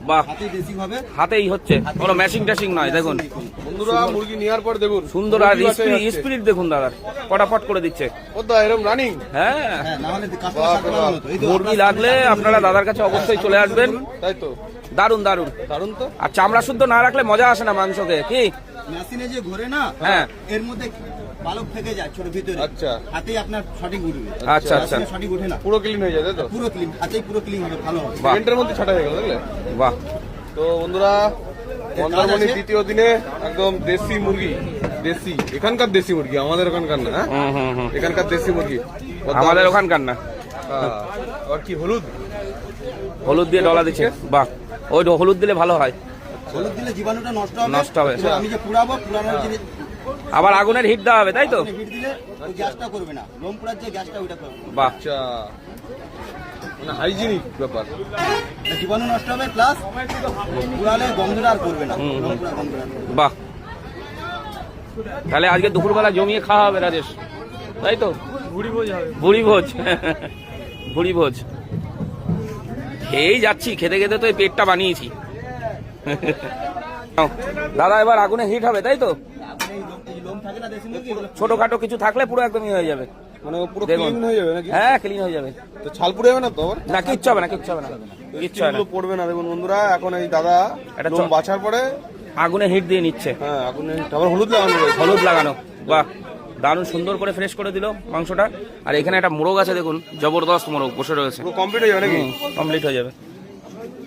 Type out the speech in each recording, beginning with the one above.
বাহ, হাতে দেশি ভাবে, হাতেই হচ্ছে, কোনো ম্যাশিং ট্যাশিং নয়। দেখুন বন্ধুরা মুরগি নেওয়ার পর দেখুন সুন্দর, আর স্পিরিট দেখুন দাদা, ফটাফট করে দিচ্ছে। ওদা এরকম রানিং। হ্যাঁ, হ্যাঁ, না হলে কাস্টমার সাথে লাগানো হতো। এই তো মুরগি লাগলে আপনারা দাদার কাছে অবশ্যই চলে আসবেন। তাই তো, দারুন দারুন। দারুন তো। আর চামড়া শুদ্ধ না রাখলে মজা আসে না মাংসকে, কি? মেশিনে যে ঘোরে না, হ্যাঁ, এর মধ্যে পালক থেকে যায় ছোট ভিতরে। আচ্ছা, হাতেই আপনার সঠিক উঠবে। আচ্ছা আচ্ছা, মেশিনে সঠিক ওঠে না, পুরো ক্লিন হয়ে যায় তাই তো? পুরো ক্লিন, হাতেই পুরো ক্লিন হবে, ভালো হবে। বাহ। মিনিটের মধ্যে ছাটা হয়ে গেল, বুঝলে? বাহ, তো বন্ধুরা মন্দারমণির দ্বিতীয় দিনে একদম দেশি মুরগি, দেশি এখানকার দেশি মুরগি, আমাদের ওখানকার না। হ্যাঁ, হুম হুম হুম, এখানকার দেশি মুরগি আমাদের ওখানকার না। আর কি হলুদ, হলুদ দিয়ে ডলা দিচ্ছে। বাহ, ওই হলুদ দিলে ভালো হয়। হলুদ দিলে জীবাণুটা নষ্ট হবে। নষ্ট হবে। এবার আমি যে পুড়াবো, পুরানোর জিনিস আবার আগুনের হিট দেওয়া হবে, তাই তো? হিট দিলে ওই গ্যাসটা করবে না, লোম পুড়ার যে গ্যাসটা ওইটা করবে। বাহ, আচ্ছা, মানে হাইজিনিক ব্যাপার। জীবাণু নষ্ট হবে, প্লাস পুরালে গন্ধটা আর করবে না, লোম পুরা গন্ধটা আর করবে না। বাহ, তাহলে আজকে দুপুরবেলা জমিয়ে খাওয়া হবে রাজেশ, তাই তো? ভুড়ি ভোজ হবে, ভুড়ি ভোজ। ভুড়ি ভোজ খেয়েই যাচ্ছি, খেতে খেতে তো এই পেটটা বানিয়েছি। দাদা এবার আগুনে হিট হবে, তাই তো? এই লোম থাকে না দেশি মুরগি, এগুলো ছোটখাটো কিছু থাকলে পুরো একদমই হয়ে যাবে। মানে পুরো দেখুন। ক্লিন হয়ে যাবে নাকি? হ্যাঁ, ক্লিন হয়ে যাবে। তো ছাল পুড়ে যাবে না তো আবার? না, কিচ্ছু হবে না, কিচ্ছু হবে না, কিচ্ছু হবে না। এগুলো পড়বে না। দেখুন বন্ধুরা, এখন এই দাদা এটা লোম বাছার পরে আগুনে হিট দিয়ে নিচ্ছে। হ্যাঁ আগুনে আবার হলুদ লাগানো রয়েছে। হলুদ লাগানো। বাহ, দারুণ সুন্দর করে ফ্রেশ করে দিল মাংসটা। আর এখানে একটা মোরগ আছে, দেখুন জবরদস্ত মোরগ বসে রয়েছে। পুরো কমপ্লিট হয়ে যাবে নাকি? কমপ্লিট হয়ে যাবে।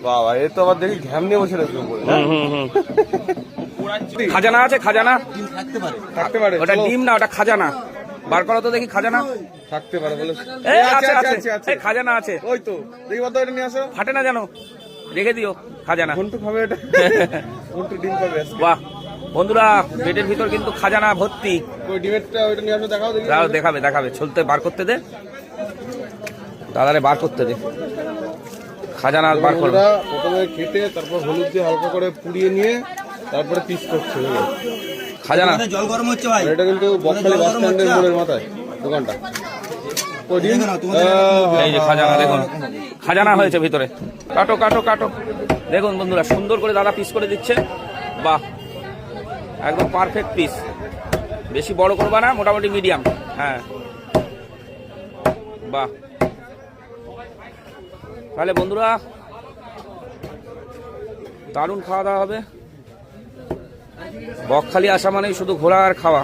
বাবা, এ তো আবার দেখি ঘ্যাম নিয়ে বসে রয়েছে উপরে। খাজানা আছে, খাজানা ডিম থাকতে পারে। থাকতে পারে, ওটা চলো। ডিম না, ওটা খাজানা। বার করো তো দেখি খাজানা। থাকতে পারে বলে। এই আছে, আছে, আছে, আছে, আছে। এই খাজানা আছে। ওই তো দেখি বাদ দাও, এটা নিয়ে আসো। ফাটে না জানো, রেখে দিও খাজানা। ঘন্টু খাবে এটা। ঘন্টু ডিম খাবে আজকে। বাহ বন্ধুরা, পেটের ভিতর কিন্তু খাজানা ভর্তি। ওই ডিমেরটা ওইটা নিয়ে আসো, দেখাও দেখি। দাও, দেখাবে দেখাবে, চলতে বার করতে দে দাদারে, বার করতে দে খাজানা বার করবে। বন্ধুরা, প্রথমে কেটে তারপর হলুদ দিয়ে হালকা করে পুড়িয়ে নিয়ে তারপরে পিস করছে, বুঝলে? খাজানা আমাদের জল গরম হচ্ছে ভাই। আর এটা কিন্তু বকখালি বাস স্ট্যান্ডের মোড়ের মাথায় দোকানটা। ওই ডিম, দেখো না, তোমাদের এই যে খাজানা, দেখুন খাজানা হয়েছে ভিতরে। কাটো কাটো কাটো, দেখুন বন্ধুরা সুন্দর করে দাদা পিস করে দিচ্ছে। বাহ, একদম পারফেক্ট পিস, বেশি বড় করবা না, মোটামুটি মিডিয়াম। হ্যাঁ, বাহ। তাহলে বন্ধুরা দারুণ খাওয়া দাওয়া হবে। বকখালি আসা মানেই শুধু ঘোরা আর খাওয়া।